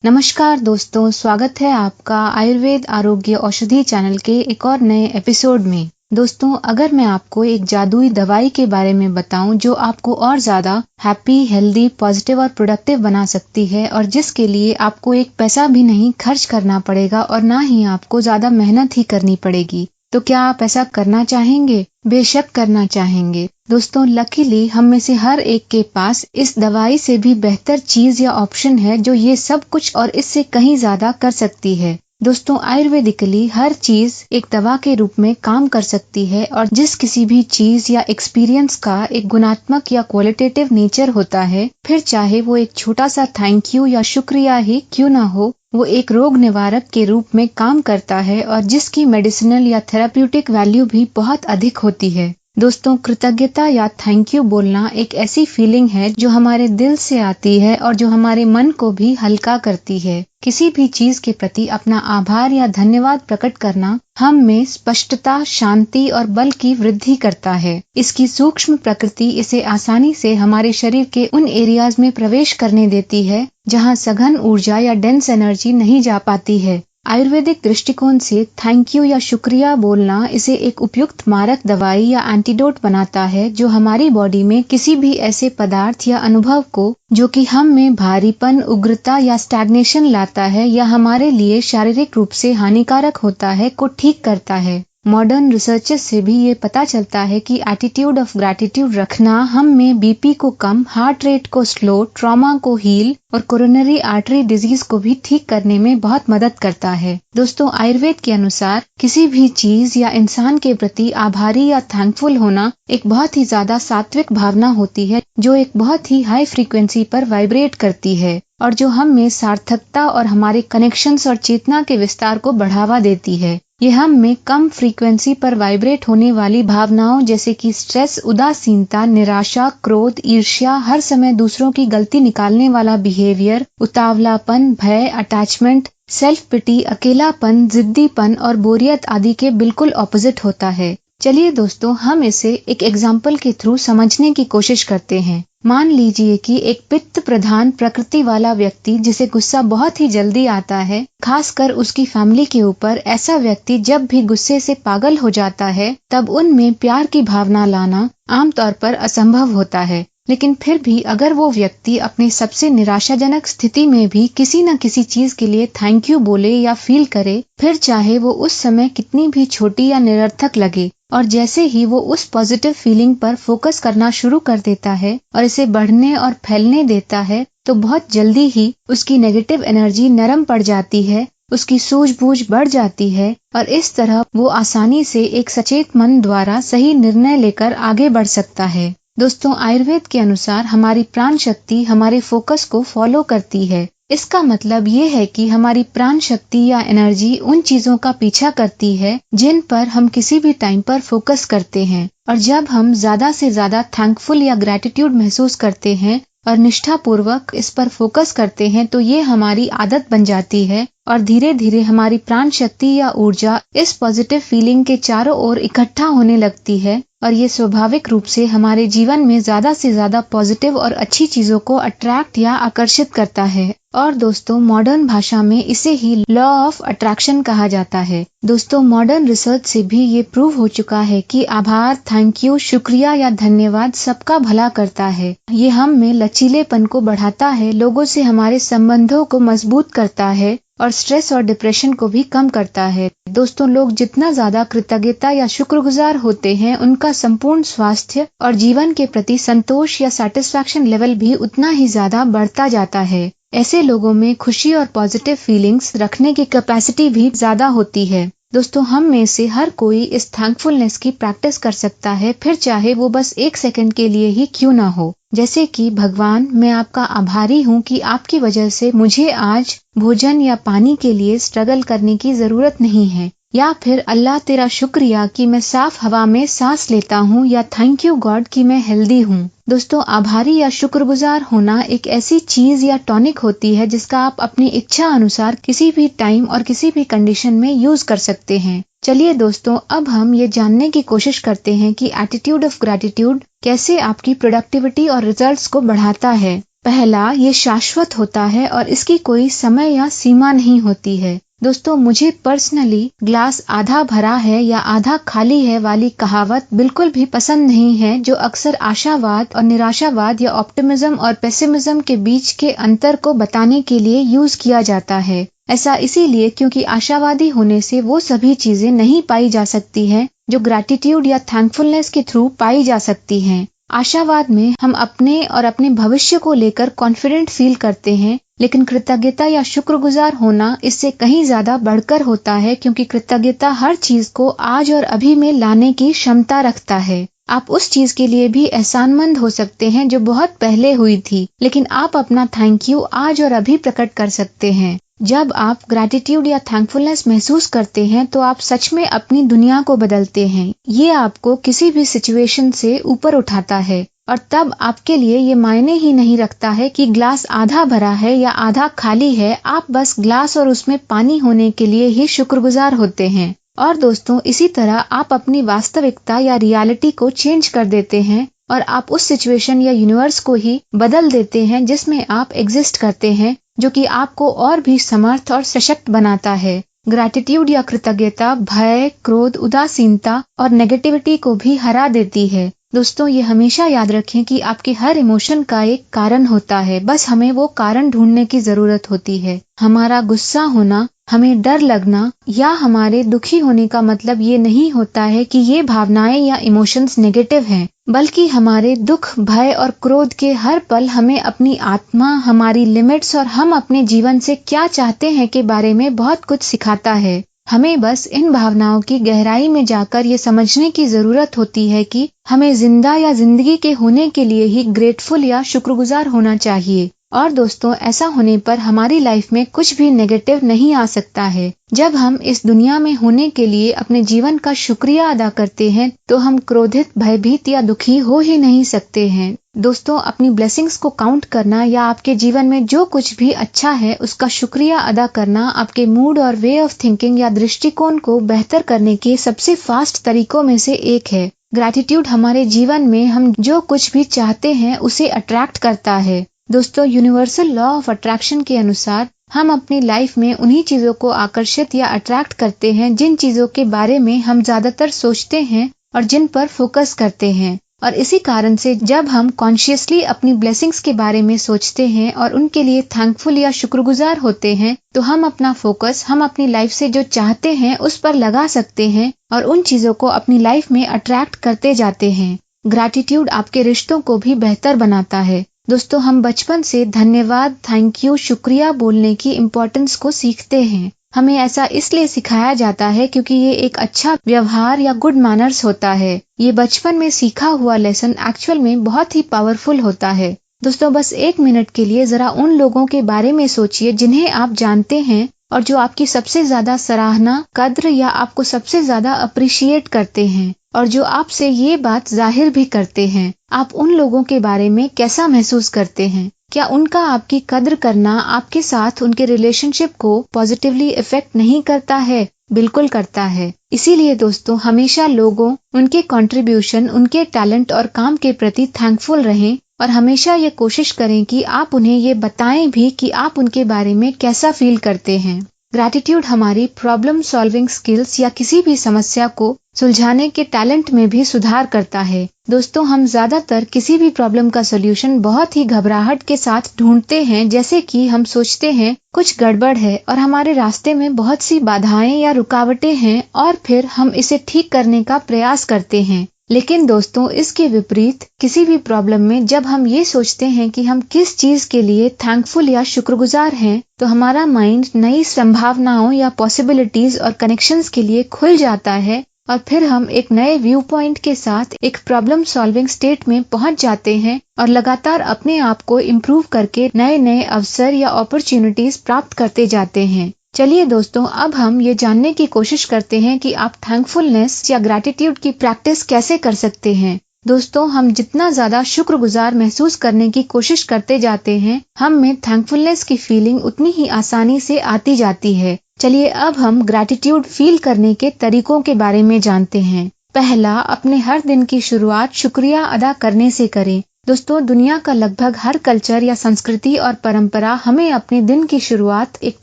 नमस्कार दोस्तों, स्वागत है आपका आयुर्वेद आरोग्य औषधि चैनल के एक और नए एपिसोड में। दोस्तों, अगर मैं आपको एक जादुई दवाई के बारे में बताऊं जो आपको और ज्यादा हैप्पी, हेल्दी, पॉजिटिव और प्रोडक्टिव बना सकती है और जिसके लिए आपको एक पैसा भी नहीं खर्च करना पड़ेगा और ना ही आपको ज्यादा मेहनत ही करनी पड़ेगी, तो क्या आप ऐसा करना चाहेंगे? बेशक करना चाहेंगे। दोस्तों, लकीली हम में से हर एक के पास इस दवाई से भी बेहतर चीज या ऑप्शन है जो ये सब कुछ और इससे कहीं ज्यादा कर सकती है। दोस्तों, आयुर्वेदिकली हर चीज एक दवा के रूप में काम कर सकती है और जिस किसी भी चीज या एक्सपीरियंस का एक गुणात्मक या क्वालिटेटिव नेचर होता है, फिर चाहे वो एक छोटा सा थैंक यू या शुक्रिया ही क्यों ना हो, वो एक रोग निवारक के रूप में काम करता है और जिसकी मेडिसिनल या थेराप्यूटिक वैल्यू भी बहुत अधिक होती है। दोस्तों, कृतज्ञता या थैंक यू बोलना एक ऐसी फीलिंग है जो हमारे दिल से आती है और जो हमारे मन को भी हल्का करती है। किसी भी चीज के प्रति अपना आभार या धन्यवाद प्रकट करना हम में स्पष्टता, शांति और बल की वृद्धि करता है। इसकी सूक्ष्म प्रकृति इसे आसानी से हमारे शरीर के उन एरियाज में प्रवेश करने देती है जहां सघन ऊर्जा या डेंस एनर्जी नहीं जा पाती है। आयुर्वेदिक दृष्टिकोण से थैंक यू या शुक्रिया बोलना इसे एक उपयुक्त मारक दवाई या एंटीडोट बनाता है जो हमारी बॉडी में किसी भी ऐसे पदार्थ या अनुभव को जो कि हम में भारीपन, उग्रता या स्टैग्नेशन लाता है या हमारे लिए शारीरिक रूप से हानिकारक होता है को ठीक करता है। मॉडर्न रिसर्चेस से भी ये पता चलता है कि एटीट्यूड ऑफ ग्रैटिट्यूड रखना हम में बीपी को कम, हार्ट रेट को स्लो, ट्रॉमा को हील और कोरोनरी आर्टरी डिजीज को भी ठीक करने में बहुत मदद करता है। दोस्तों, आयुर्वेद के अनुसार किसी भी चीज या इंसान के प्रति आभारी या थैंकफुल होना एक बहुत ही ज्यादा सात्विक भावना होती है जो एक बहुत ही हाई फ्रीक्वेंसी पर वाइब्रेट करती है और जो हम में सार्थकता और हमारे कनेक्शंस और चेतना के विस्तार को बढ़ावा देती है। ये हम में कम फ्रीक्वेंसी पर वाइब्रेट होने वाली भावनाओं जैसे कि स्ट्रेस, उदासीनता, निराशा, क्रोध, ईर्ष्या, हर समय दूसरों की गलती निकालने वाला बिहेवियर, उतावलापन, भय, अटैचमेंट, सेल्फ पिटी, अकेलापन, जिद्दीपन और बोरियत आदि के बिल्कुल ऑपोजिट होता है। चलिए दोस्तों, हम इसे एक एग्जाम्पल के थ्रू समझने की कोशिश करते हैं। मान लीजिए कि एक पित्त प्रधान प्रकृति वाला व्यक्ति जिसे गुस्सा बहुत ही जल्दी आता है, खासकर उसकी फैमिली के ऊपर, ऐसा व्यक्ति जब भी गुस्से से पागल हो जाता है तब उनमें प्यार की भावना लाना आमतौर पर असंभव होता है। लेकिन फिर भी अगर वो व्यक्ति अपने सबसे निराशाजनक स्थिति में भी किसी न किसी चीज के लिए थैंक यू बोले या फील करे, फिर चाहे वो उस समय कितनी भी छोटी या निरर्थक लगे, और जैसे ही वो उस पॉजिटिव फीलिंग पर फोकस करना शुरू कर देता है और इसे बढ़ने और फैलने देता है, तो बहुत जल्दी ही उसकी नेगेटिव एनर्जी नरम पड़ जाती है, उसकी सूझबूझ बढ़ जाती है और इस तरह वो आसानी से एक सचेत मन द्वारा सही निर्णय लेकर आगे बढ़ सकता है। दोस्तों, आयुर्वेद के अनुसार हमारी प्राण शक्ति हमारे फोकस को फॉलो करती है। इसका मतलब ये है कि हमारी प्राण शक्ति या एनर्जी उन चीजों का पीछा करती है जिन पर हम किसी भी टाइम पर फोकस करते हैं, और जब हम ज्यादा से ज्यादा थैंकफुल या ग्रैटिट्यूड महसूस करते हैं और निष्ठापूर्वक इस पर फोकस करते हैं तो ये हमारी आदत बन जाती है और धीरे धीरे हमारी प्राण शक्ति या ऊर्जा इस पॉजिटिव फीलिंग के चारों ओर इकट्ठा होने लगती है और ये स्वाभाविक रूप से हमारे जीवन में ज्यादा से ज्यादा पॉजिटिव और अच्छी चीजों को अट्रैक्ट या आकर्षित करता है। और दोस्तों, मॉडर्न भाषा में इसे ही लॉ ऑफ अट्रैक्शन कहा जाता है। दोस्तों, मॉडर्न रिसर्च से भी ये प्रूव हो चुका है कि आभार, थैंक यू, शुक्रिया या धन्यवाद सबका भला करता है। ये हम में लचीलेपन को बढ़ाता है, लोगों से हमारे संबंधों को मजबूत करता है और स्ट्रेस और डिप्रेशन को भी कम करता है। दोस्तों, लोग जितना ज्यादा कृतज्ञता या शुक्रगुजार होते हैं, उनका संपूर्ण स्वास्थ्य और जीवन के प्रति संतोष या सैटिस्फैक्शन लेवल भी उतना ही ज्यादा बढ़ता जाता है। ऐसे लोगों में खुशी और पॉजिटिव फीलिंग्स रखने की कैपेसिटी भी ज्यादा होती है। दोस्तों, हम में से हर कोई इस थैंकफुलनेस की प्रैक्टिस कर सकता है, फिर चाहे वो बस 1 सेकंड के लिए ही क्यों ना हो। जैसे कि भगवान, मैं आपका आभारी हूँ कि आपकी वजह से मुझे आज भोजन या पानी के लिए स्ट्रगल करने की जरूरत नहीं है, या फिर अल्लाह तेरा शुक्रिया कि मैं साफ हवा में सांस लेता हूँ, या थैंक यू गॉड कि मैं हेल्दी हूँ। दोस्तों, आभारी या शुक्रगुजार होना एक ऐसी चीज या टॉनिक होती है जिसका आप अपनी इच्छा अनुसार किसी भी टाइम और किसी भी कंडीशन में यूज कर सकते हैं। चलिए दोस्तों, अब हम ये जानने की कोशिश करते हैं कि एटीट्यूड ऑफ ग्रैटिट्यूड कैसे आपकी प्रोडक्टिविटी और रिजल्ट्स को बढ़ाता है। पहला, ये शाश्वत होता है और इसकी कोई समय या सीमा नहीं होती है। दोस्तों, मुझे पर्सनली ग्लास आधा भरा है या आधा खाली है वाली कहावत बिल्कुल भी पसंद नहीं है, जो अक्सर आशावाद और निराशावाद या ऑप्टिमिज्म और पेसिमिज्म के बीच के अंतर को बताने के लिए यूज किया जाता है। ऐसा इसीलिए क्योंकि आशावादी होने से वो सभी चीजें नहीं पाई जा सकती हैं जो ग्रैटिट्यूड या थैंकफुलनेस के थ्रू पाई जा सकती हैं। आशावाद में हम अपने और अपने भविष्य को लेकर कॉन्फिडेंट फील करते हैं, लेकिन कृतज्ञता या शुक्रगुजार होना इससे कहीं ज्यादा बढ़कर होता है, क्योंकि कृतज्ञता हर चीज को आज और अभी में लाने की क्षमता रखता है। आप उस चीज के लिए भी एहसानमंद हो सकते हैं जो बहुत पहले हुई थी, लेकिन आप अपना थैंक यू आज और अभी प्रकट कर सकते हैं। जब आप ग्रैटिट्यूड या थैंकफुलनेस महसूस करते हैं तो आप सच में अपनी दुनिया को बदलते हैं। ये आपको किसी भी सिचुएशन से ऊपर उठाता है और तब आपके लिए ये मायने ही नहीं रखता है कि ग्लास आधा भरा है या आधा खाली है। आप बस ग्लास और उसमें पानी होने के लिए ही शुक्रगुजार होते हैं। और दोस्तों, इसी तरह आप अपनी वास्तविकता या रियलिटी को चेंज कर देते हैं और आप उस सिचुएशन या यूनिवर्स को ही बदल देते हैं जिसमें आप एग्जिस्ट करते हैं, जो कि आपको और भी समर्थ और सशक्त बनाता है। ग्रैटिट्यूड या कृतज्ञता भय, क्रोध, उदासीनता और नेगेटिविटी को भी हरा देती है। दोस्तों, ये हमेशा याद रखें कि आपके हर इमोशन का एक कारण होता है, बस हमें वो कारण ढूंढने की जरूरत होती है। हमारा गुस्सा होना, हमें डर लगना या हमारे दुखी होने का मतलब ये नहीं होता है कि ये भावनाएं या इमोशंस नेगेटिव हैं, बल्कि हमारे दुख, भय और क्रोध के हर पल हमें अपनी आत्मा, हमारी लिमिट्स और हम अपने जीवन से क्या चाहते हैं के बारे में बहुत कुछ सिखाता है। हमें बस इन भावनाओं की गहराई में जाकर ये समझने की जरूरत होती है कि हमें जिंदा या जिंदगी के होने के लिए ही ग्रेटफुल या शुक्रगुजार होना चाहिए। और दोस्तों, ऐसा होने पर हमारी लाइफ में कुछ भी नेगेटिव नहीं आ सकता है। जब हम इस दुनिया में होने के लिए अपने जीवन का शुक्रिया अदा करते हैं तो हम क्रोधित, भयभीत या दुखी हो ही नहीं सकते हैं। दोस्तों, अपनी ब्लेसिंग्स को काउंट करना या आपके जीवन में जो कुछ भी अच्छा है उसका शुक्रिया अदा करना आपके मूड और वे ऑफ थिंकिंग या दृष्टिकोण को बेहतर करने के सबसे फास्ट तरीकों में से एक है। ग्रैटिट्यूड हमारे जीवन में हम जो कुछ भी चाहते हैं उसे अट्रैक्ट करता है। दोस्तों, यूनिवर्सल लॉ ऑफ अट्रैक्शन के अनुसार हम अपनी लाइफ में उन्हीं चीजों को आकर्षित या अट्रैक्ट करते हैं जिन चीजों के बारे में हम ज्यादातर सोचते हैं और जिन पर फोकस करते हैं। और इसी कारण से जब हम कॉन्शियसली अपनी ब्लेसिंग्स के बारे में सोचते हैं और उनके लिए थैंकफुल या शुक्रगुजार होते हैं तो हम अपना फोकस हम अपनी लाइफ से जो चाहते हैं उस पर लगा सकते हैं और उन चीजों को अपनी लाइफ में अट्रैक्ट करते जाते हैं। ग्रैटिट्यूड आपके रिश्तों को भी बेहतर बनाता है। दोस्तों, हम बचपन से धन्यवाद, थैंक यू, शुक्रिया बोलने की इम्पोर्टेंस को सीखते हैं। हमें ऐसा इसलिए सिखाया जाता है क्योंकि ये एक अच्छा व्यवहार या गुड मैनर्स होता है। ये बचपन में सीखा हुआ लेसन एक्चुअल में बहुत ही पावरफुल होता है। दोस्तों, बस 1 मिनट के लिए जरा उन लोगों के बारे में सोचिए जिन्हें आप जानते हैं और जो आपकी सबसे ज्यादा सराहना, कद्र या आपको सबसे ज्यादा अप्रिशिएट करते हैं और जो आपसे ये बात जाहिर भी करते हैं। आप उन लोगों के बारे में कैसा महसूस करते हैं? क्या उनका आपकी कद्र करना आपके साथ उनके रिलेशनशिप को पॉजिटिवली इफेक्ट नहीं करता है? बिल्कुल करता है। इसीलिए दोस्तों, हमेशा लोगों, उनके कंट्रीब्यूशन, उनके टैलेंट और काम के प्रति थैंकफुल रहें और हमेशा ये कोशिश करें कि आप उन्हें ये बताएं भी कि आप उनके बारे में कैसा फील करते हैं। ग्रैटिट्यूड हमारी प्रॉब्लम सॉल्विंग स्किल्स या किसी भी समस्या को सुलझाने के टैलेंट में भी सुधार करता है। दोस्तों, हम ज्यादातर किसी भी प्रॉब्लम का सॉल्यूशन बहुत ही घबराहट के साथ ढूंढते हैं, जैसे कि हम सोचते हैं कुछ गड़बड़ है और हमारे रास्ते में बहुत सी बाधाएं या रुकावटें हैं और फिर हम इसे ठीक करने का प्रयास करते हैं। लेकिन दोस्तों, इसके विपरीत किसी भी प्रॉब्लम में जब हम ये सोचते हैं कि हम किस चीज के लिए थैंकफुल या शुक्रगुजार हैं, तो हमारा माइंड नई संभावनाओं या पॉसिबिलिटीज और कनेक्शंस के लिए खुल जाता है और फिर हम एक नए व्यू पॉइंट के साथ एक प्रॉब्लम सॉल्विंग स्टेट में पहुंच जाते हैं और लगातार अपने आप को इम्प्रूव करके नए नए अवसर या अपॉर्चुनिटीज प्राप्त करते जाते हैं। चलिए दोस्तों, अब हम ये जानने की कोशिश करते हैं कि आप थैंकफुलनेस या ग्रैटिट्यूड की प्रैक्टिस कैसे कर सकते हैं। दोस्तों, हम जितना ज्यादा शुक्रगुजार महसूस करने की कोशिश करते जाते हैं, हम में थैंकफुलनेस की फीलिंग उतनी ही आसानी से आती जाती है। चलिए अब हम ग्रैटिट्यूड फील करने के तरीकों के बारे में जानते हैं। पहला, अपने हर दिन की शुरुआत शुक्रिया अदा करने से करें। दोस्तों, दुनिया का लगभग हर कल्चर या संस्कृति और परंपरा हमें अपने दिन की शुरुआत एक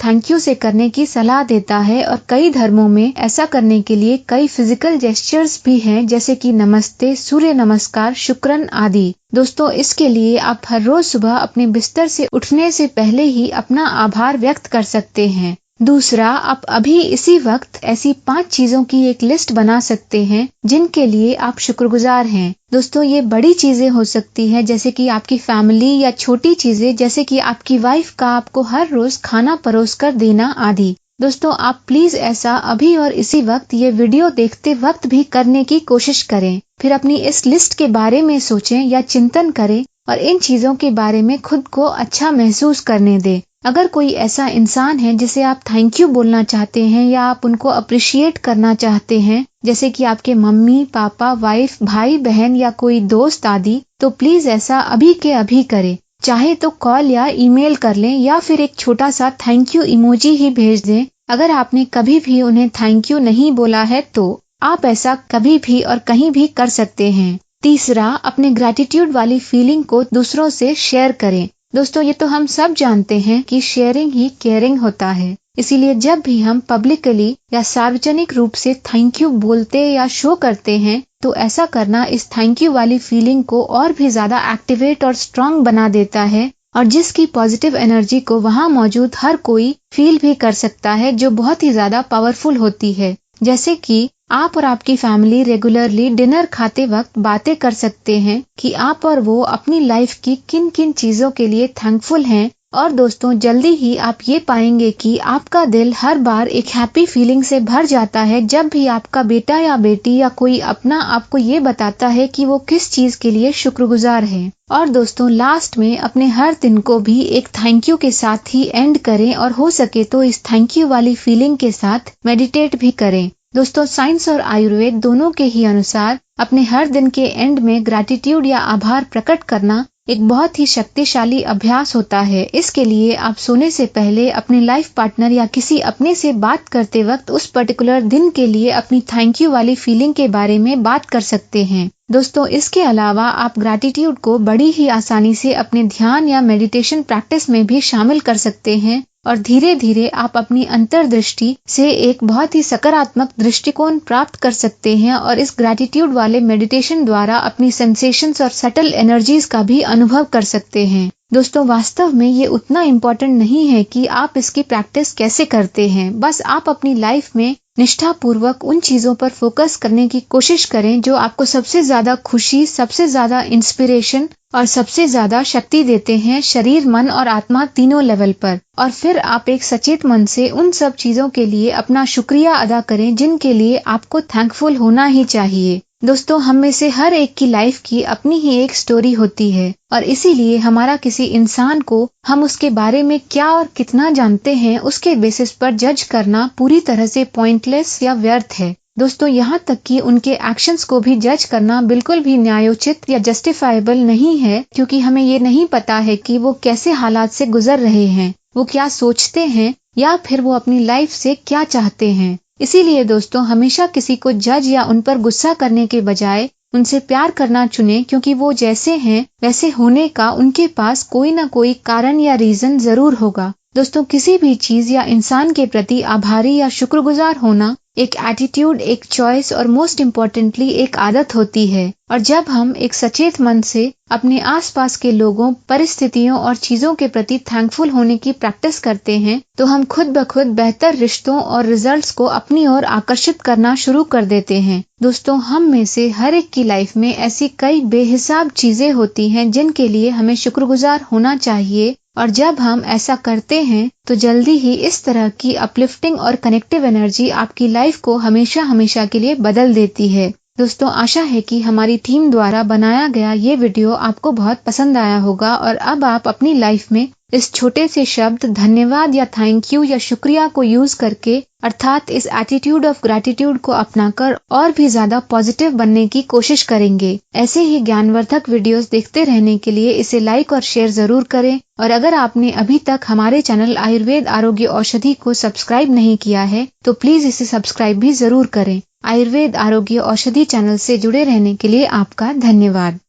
थैंक यू से करने की सलाह देता है और कई धर्मों में ऐसा करने के लिए कई फिजिकल जेस्चर्स भी हैं, जैसे कि नमस्ते, सूर्य नमस्कार, शुक्रन आदि। दोस्तों, इसके लिए आप हर रोज सुबह अपने बिस्तर से उठने से पहले ही अपना आभार व्यक्त कर सकते हैं। दूसरा, आप अभी इसी वक्त ऐसी 5 चीजों की एक लिस्ट बना सकते हैं जिनके लिए आप शुक्रगुजार हैं। दोस्तों, ये बड़ी चीजें हो सकती हैं, जैसे कि आपकी फैमिली, या छोटी चीजें जैसे कि आपकी वाइफ का आपको हर रोज खाना परोस कर देना आदि। दोस्तों, आप प्लीज ऐसा अभी और इसी वक्त ये वीडियो देखते वक्त भी करने की कोशिश करें। फिर अपनी इस लिस्ट के बारे में सोचें या चिंतन करें और इन चीजों के बारे में खुद को अच्छा महसूस करने दें। अगर कोई ऐसा इंसान है जिसे आप थैंक यू बोलना चाहते हैं या आप उनको अप्रिशिएट करना चाहते हैं, जैसे कि आपके मम्मी पापा, वाइफ, भाई बहन या कोई दोस्त आदि, तो प्लीज ऐसा अभी के अभी करें। चाहे तो कॉल या ईमेल कर लें या फिर एक छोटा सा थैंक यू इमोजी ही भेज दें। अगर आपने कभी भी उन्हें थैंक यू नहीं बोला है तो आप ऐसा कभी भी और कहीं भी कर सकते हैं। तीसरा, अपने ग्रैटिट्यूड वाली फीलिंग को दूसरों से शेयर करें। दोस्तों, ये तो हम सब जानते हैं कि शेयरिंग ही केयरिंग होता है। इसीलिए जब भी हम पब्लिकली या सार्वजनिक रूप से थैंक यू बोलते या शो करते हैं, तो ऐसा करना इस थैंक यू वाली फीलिंग को और भी ज्यादा एक्टिवेट और स्ट्रांग बना देता है, और जिसकी पॉजिटिव एनर्जी को वहाँ मौजूद हर कोई फील भी कर सकता है, जो बहुत ही ज्यादा पावरफुल होती है। जैसे कि आप और आपकी फैमिली रेगुलरली डिनर खाते वक्त बातें कर सकते हैं कि आप और वो अपनी लाइफ की किन किन चीजों के लिए थैंकफुल हैं। और दोस्तों, जल्दी ही आप ये पाएंगे कि आपका दिल हर बार एक हैप्पी फीलिंग से भर जाता है जब भी आपका बेटा या बेटी या कोई अपना आपको ये बताता है कि वो किस चीज के लिए शुक्रगुजार है। और दोस्तों, लास्ट में अपने हर दिन को भी एक थैंक यू के साथ ही एंड करें और हो सके तो इस थैंक यू वाली फीलिंग के साथ मेडिटेट भी करें। दोस्तों, साइंस और आयुर्वेद दोनों के ही अनुसार अपने हर दिन के एंड में ग्रैटिट्यूड या आभार प्रकट करना एक बहुत ही शक्तिशाली अभ्यास होता है। इसके लिए आप सोने से पहले अपने लाइफ पार्टनर या किसी अपने से बात करते वक्त उस पर्टिकुलर दिन के लिए अपनी थैंक यू वाली फीलिंग के बारे में बात कर सकते हैं। दोस्तों, इसके अलावा आप ग्रैटिट्यूड को बड़ी ही आसानी से अपने ध्यान या मेडिटेशन प्रैक्टिस में भी शामिल कर सकते हैं, और धीरे धीरे आप अपनी अंतर्दृष्टि से एक बहुत ही सकारात्मक दृष्टिकोण प्राप्त कर सकते हैं और इस ग्रैटिट्यूड वाले मेडिटेशन द्वारा अपनी सेंसेशंस और सटल एनर्जीज का भी अनुभव कर सकते हैं। दोस्तों, वास्तव में ये उतना इम्पोर्टेंट नहीं है कि आप इसकी प्रैक्टिस कैसे करते हैं, बस आप अपनी लाइफ में निष्ठापूर्वक उन चीजों पर फोकस करने की कोशिश करें जो आपको सबसे ज्यादा खुशी, सबसे ज्यादा इंस्पिरेशन और सबसे ज्यादा शक्ति देते हैं, शरीर, मन और आत्मा तीनों लेवल पर। और फिर आप एक सचेत मन से उन सब चीजों के लिए अपना शुक्रिया अदा करें जिनके लिए आपको थैंकफुल होना ही चाहिए। दोस्तों, हम में से हर एक की लाइफ की अपनी ही एक स्टोरी होती है, और इसीलिए हमारा किसी इंसान को हम उसके बारे में क्या और कितना जानते हैं उसके बेसिस पर जज करना पूरी तरह से पॉइंटलेस या व्यर्थ है। दोस्तों, यहाँ तक कि उनके एक्शंस को भी जज करना बिल्कुल भी न्यायोचित या जस्टिफाइबल नहीं है, क्योंकि हमें ये नहीं पता है कि वो कैसे हालात से गुजर रहे हैं, वो क्या सोचते हैं या फिर वो अपनी लाइफ से क्या चाहते हैं। इसीलिए दोस्तों, हमेशा किसी को जज या उन पर गुस्सा करने के बजाय उनसे प्यार करना चुने, क्योंकि वो जैसे हैं वैसे होने का उनके पास कोई ना कोई कारण या रीजन जरूर होगा। दोस्तों, किसी भी चीज या इंसान के प्रति आभारी या शुक्रगुजार होना एक एटीट्यूड, एक चॉइस और मोस्ट इम्पोर्टेंटली एक आदत होती है। और जब हम एक सचेत मन से अपने आसपास के लोगों, परिस्थितियों और चीजों के प्रति थैंकफुल होने की प्रैक्टिस करते हैं, तो हम खुद ब खुद बेहतर रिश्तों और रिजल्ट्स को अपनी ओर आकर्षित करना शुरू कर देते हैं। दोस्तों, हम में से हर एक की लाइफ में ऐसी कई बेहिसाब चीजें होती हैं जिनके लिए हमें शुक्रगुजार होना चाहिए, और जब हम ऐसा करते हैं तो जल्दी ही इस तरह की अपलिफ्टिंग और कनेक्टिव एनर्जी आपकी लाइफ को हमेशा हमेशा के लिए बदल देती है। दोस्तों, आशा है कि हमारी टीम द्वारा बनाया गया ये वीडियो आपको बहुत पसंद आया होगा, और अब आप अपनी लाइफ में इस छोटे से शब्द धन्यवाद या थैंक यू या शुक्रिया को यूज करके, अर्थात इस एटीट्यूड ऑफ ग्रैटिट्यूड को अपनाकर और भी ज्यादा पॉजिटिव बनने की कोशिश करेंगे। ऐसे ही ज्ञानवर्धक वीडियोस देखते रहने के लिए इसे लाइक और शेयर जरूर करें, और अगर आपने अभी तक हमारे चैनल आयुर्वेद आरोग्य औषधि को सब्सक्राइब नहीं किया है तो प्लीज इसे सब्सक्राइब भी जरूर करें। आयुर्वेद आरोग्य औषधि चैनल से जुड़े रहने के लिए आपका धन्यवाद।